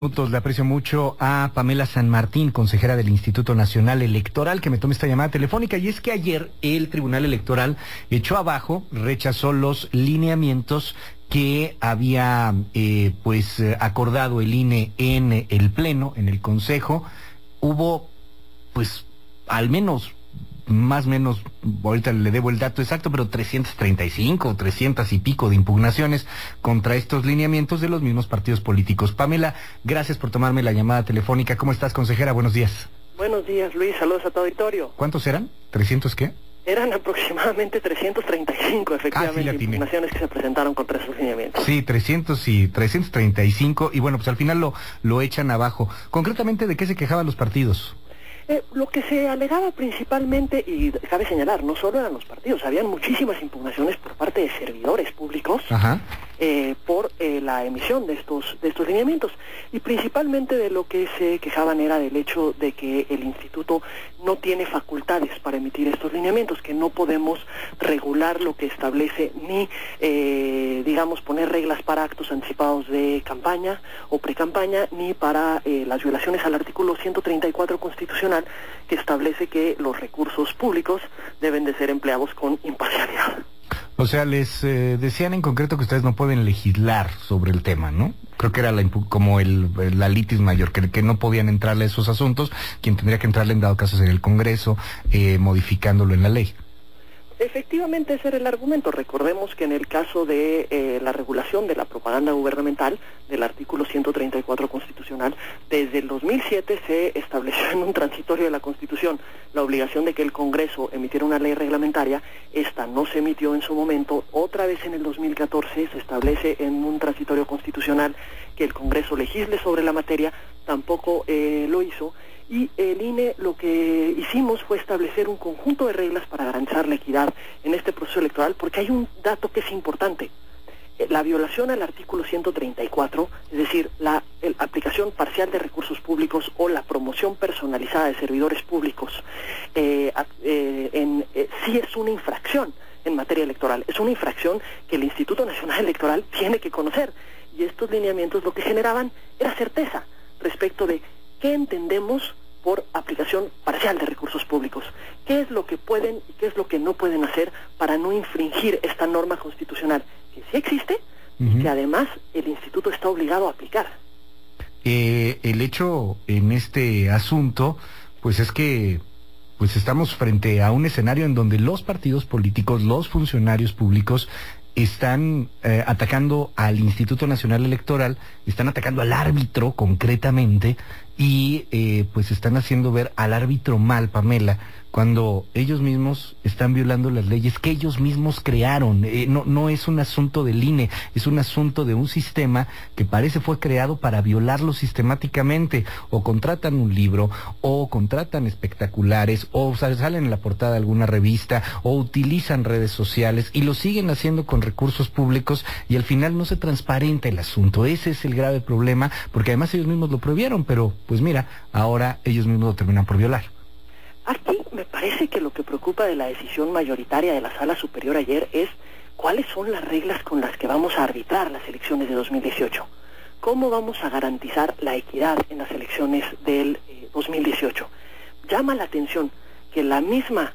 Le aprecio mucho a Pamela San Martín, consejera del Instituto Nacional Electoral, que me tome esta llamada telefónica. Y es que ayer el Tribunal Electoral echó abajo, rechazó los lineamientos que había acordado el INE en el Pleno, en el Consejo. Hubo al menos, más o menos, ahorita le debo el dato exacto, pero 335, 300 y pico de impugnaciones contra estos lineamientos de los mismos partidos políticos. Pamela, gracias por tomarme la llamada telefónica. ¿Cómo estás, consejera? Buenos días. Buenos días, Luis. Saludos a tu auditorio. ¿Cuántos eran? ¿300 qué? Eran aproximadamente 335, efectivamente, sí, impugnaciones que se presentaron contra esos lineamientos. Sí, 335, y bueno, pues al final lo echan abajo. Concretamente, ¿de qué se quejaban los partidos? Lo que se alegaba principalmente, y cabe señalar, no solo eran los partidos, habían muchísimas impugnaciones por parte de servidores públicos. Ajá. Por la emisión de estos lineamientos, y principalmente de lo que se quejaban era del hecho de que el instituto no tiene facultades para emitir estos lineamientos, que no podemos regular lo que establece ni poner reglas para actos anticipados de campaña o precampaña, ni para las violaciones al artículo 134 constitucional, que establece que los recursos públicos deben de ser empleados con imparcialidad. O sea, les decían en concreto que ustedes no pueden legislar sobre el tema, ¿no? Creo que era la litis mayor, que no podían entrarle a esos asuntos. Quien tendría que entrarle en dado caso sería el Congreso, modificándolo en la ley. Efectivamente, ese era el argumento. Recordemos que en el caso de la regulación de la propaganda gubernamental, del artículo 134 constitucional, desde el 2007 se estableció en un transitorio de la Constitución la obligación de que el Congreso emitiera una ley reglamentaria. Esta no se emitió en su momento. Otra vez en el 2014 se establece en un transitorio constitucional que el Congreso legisle sobre la materia. Tampoco lo hizo. Y el INE lo que hicimos fue establecer un conjunto de reglas para garantizar la equidad en este proceso electoral, porque hay un dato que es importante. La violación al artículo 134, es decir, la aplicación parcial de recursos públicos o la promoción personalizada de servidores públicos, sí es una infracción en materia electoral. Es una infracción que el Instituto Nacional Electoral tiene que conocer. Y estos lineamientos lo que generaban era certeza respecto de qué entendemos por aplicación parcial de recursos públicos, qué es lo que pueden y qué es lo que no pueden hacer para no infringir esta norma constitucional, que sí existe y que además el instituto está obligado a aplicar. El hecho en este asunto, pues es que estamos frente a un escenario en donde los partidos políticos, los funcionarios públicos, están atacando al Instituto Nacional Electoral, están atacando al árbitro concretamente, y están haciendo ver al árbitro mal, Pamela, cuando ellos mismos están violando las leyes que ellos mismos crearon. No es un asunto del INE, es un asunto de un sistema que parece fue creado para violarlo sistemáticamente. O contratan un libro, o contratan espectaculares, o salen en la portada de alguna revista, o utilizan redes sociales, y lo siguen haciendo con recursos públicos, y al final no se transparenta el asunto. Ese es el grave problema, porque además ellos mismos lo prohibieron, pero pues mira, ahora ellos mismos lo terminan por violar. Aquí me parece que lo que preocupa de la decisión mayoritaria de la Sala Superior ayer es cuáles son las reglas con las que vamos a arbitrar las elecciones de 2018. ¿Cómo vamos a garantizar la equidad en las elecciones del 2018? Llama la atención que la misma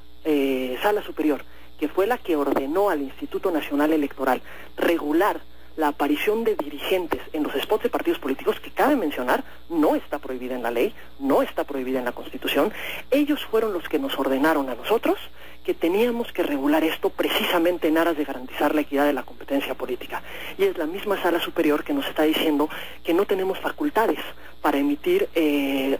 Sala Superior, que fue la que ordenó al Instituto Nacional Electoral regular la aparición de dirigentes en los spots de partidos políticos, que cabe mencionar, no está prohibida en la ley, no está prohibida en la Constitución. Ellos fueron los que nos ordenaron a nosotros que teníamos que regular esto precisamente en aras de garantizar la equidad de la competencia política. Y es la misma Sala Superior que nos está diciendo que no tenemos facultades para emitir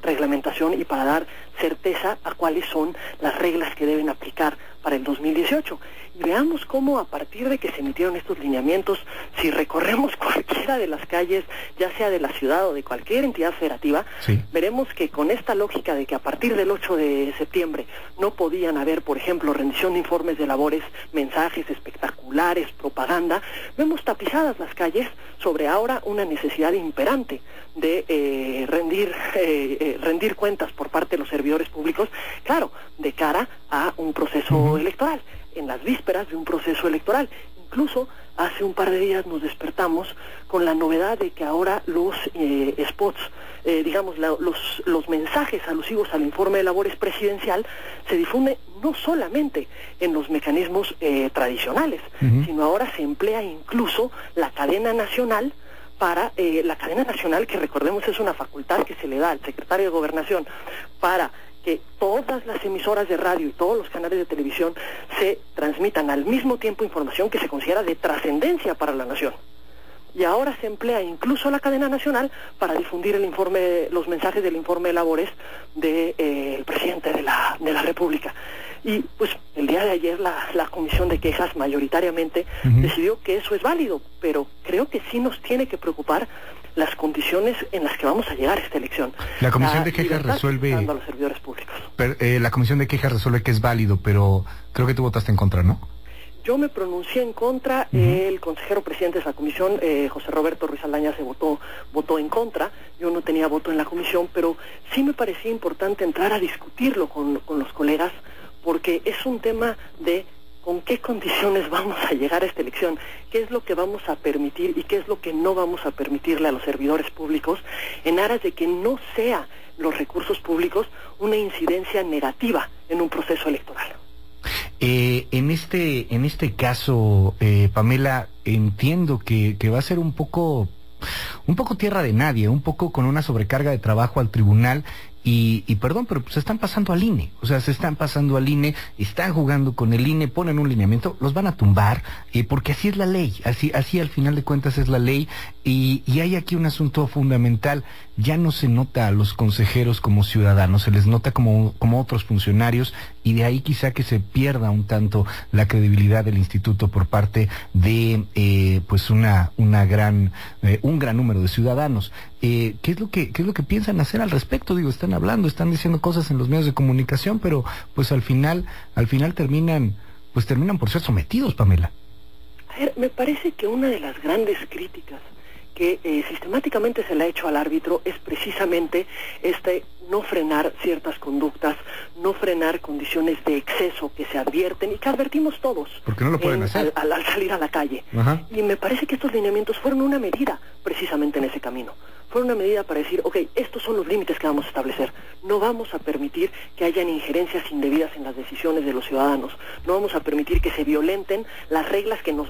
reglamentación y para dar certeza a cuáles son las reglas que deben aplicar para el 2018. Y veamos cómo, a partir de que se emitieron estos lineamientos, si recorremos cualquiera de las calles, ya sea de la ciudad o de cualquier entidad federativa, sí, veremos que con esta lógica de que a partir del 8 de septiembre no podían haber, por ejemplo, rendición de informes de labores, mensajes espectaculares, propaganda, vemos tapizadas las calles sobre ahora una necesidad imperante de rendir cuentas por parte de los servidores públicos, claro, de cara a un proceso electoral, en las vísperas de un proceso electoral. Incluso hace un par de días nos despertamos con la novedad de que ahora los spots, los mensajes alusivos al informe de labores presidencial se difunden no solamente en los mecanismos tradicionales, sino ahora se emplea incluso la cadena nacional para la cadena nacional, que recordemos es una facultad que se le da al secretario de Gobernación para que todas las emisoras de radio y todos los canales de televisión se transmitan al mismo tiempo información que se considera de trascendencia para la nación. Y ahora se emplea incluso la cadena nacional para difundir los mensajes del informe de labores del presidente de la República. Y pues el día de ayer la Comisión de Quejas mayoritariamente decidió que eso es válido, pero creo que sí nos tiene que preocupar las condiciones en las que vamos a llegar a esta elección. La Comisión de Quejas resuelve... a los servidores públicos. La Comisión de Quejas resuelve que es válido, pero creo que tú votaste en contra, ¿no? Yo me pronuncié en contra, el consejero presidente de la comisión, José Roberto Ruiz Aldaña, votó en contra. Yo no tenía voto en la comisión, pero sí me parecía importante entrar a discutirlo con los colegas, porque es un tema de con qué condiciones vamos a llegar a esta elección, qué es lo que vamos a permitir y qué es lo que no vamos a permitirle a los servidores públicos, en aras de que no sea los recursos públicos una incidencia negativa en un proceso electoral. En este caso, Pamela, entiendo que va a ser un poco tierra de nadie, un poco con una sobrecarga de trabajo al tribunal y perdón, pero se están pasando al INE, están jugando con el INE, ponen un lineamiento, los van a tumbar, porque así es la ley, así al final de cuentas es la ley, y hay aquí un asunto fundamental. Ya no se nota a los consejeros como ciudadanos, se les nota como otros funcionarios, y de ahí quizá que se pierda un tanto la credibilidad del instituto por parte de un gran número de ciudadanos. ¿Qué es lo que piensan hacer al respecto? Digo, están hablando, están diciendo cosas en los medios de comunicación, pero pues al final terminan por ser sometidos, Pamela. A ver, me parece que una de las grandes críticas que sistemáticamente se le ha hecho al árbitro es precisamente no frenar ciertas conductas, no frenar condiciones de exceso que se advierten y que advertimos todos. Porque no lo pueden hacer al salir a la calle. Ajá. Y me parece que estos lineamientos fueron una medida precisamente en ese camino. Fueron una medida para decir, ok, estos son los límites que vamos a establecer. No vamos a permitir que hayan injerencias indebidas en las decisiones de los ciudadanos. No vamos a permitir que se violenten las reglas que no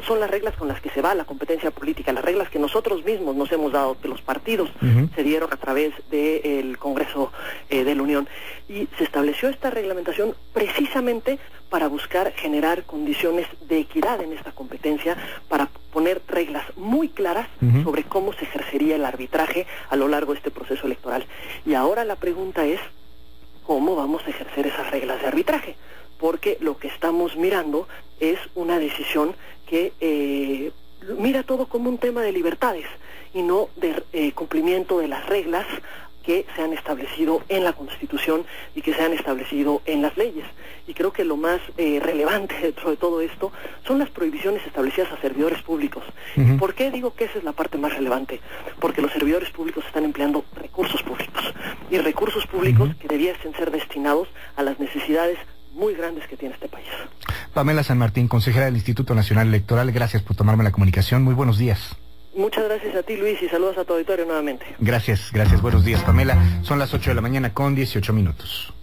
son las reglas con las que se va la competencia política, las reglas que nosotros mismos nos hemos dado, que los partidos se dieron a través del Congreso de la Unión. Y se estableció esta reglamentación precisamente para buscar generar condiciones de equidad en esta competencia, para poner reglas muy claras sobre cómo se ejercería el arbitraje a lo largo de este proceso electoral. Y ahora la pregunta es, ¿cómo vamos a ejercer esas reglas de arbitraje? Porque lo que estamos mirando es una decisión que mira todo como un tema de libertades y no de cumplimiento de las reglas que se han establecido en la Constitución y que se han establecido en las leyes. Y creo que lo más relevante dentro de todo esto son las prohibiciones establecidas a servidores públicos. ¿Y por qué digo que esa es la parte más relevante? Porque los servidores públicos están empleando recursos públicos, y recursos públicos que debiesen ser destinados a las necesidades muy grandes que tiene este país. Pamela San Martín, consejera del Instituto Nacional Electoral, gracias por tomarme la comunicación. Muy buenos días. Muchas gracias a ti, Luis, y saludos a tu auditorio nuevamente. Gracias, buenos días, Pamela. Son las 8 de la mañana con 18 minutos.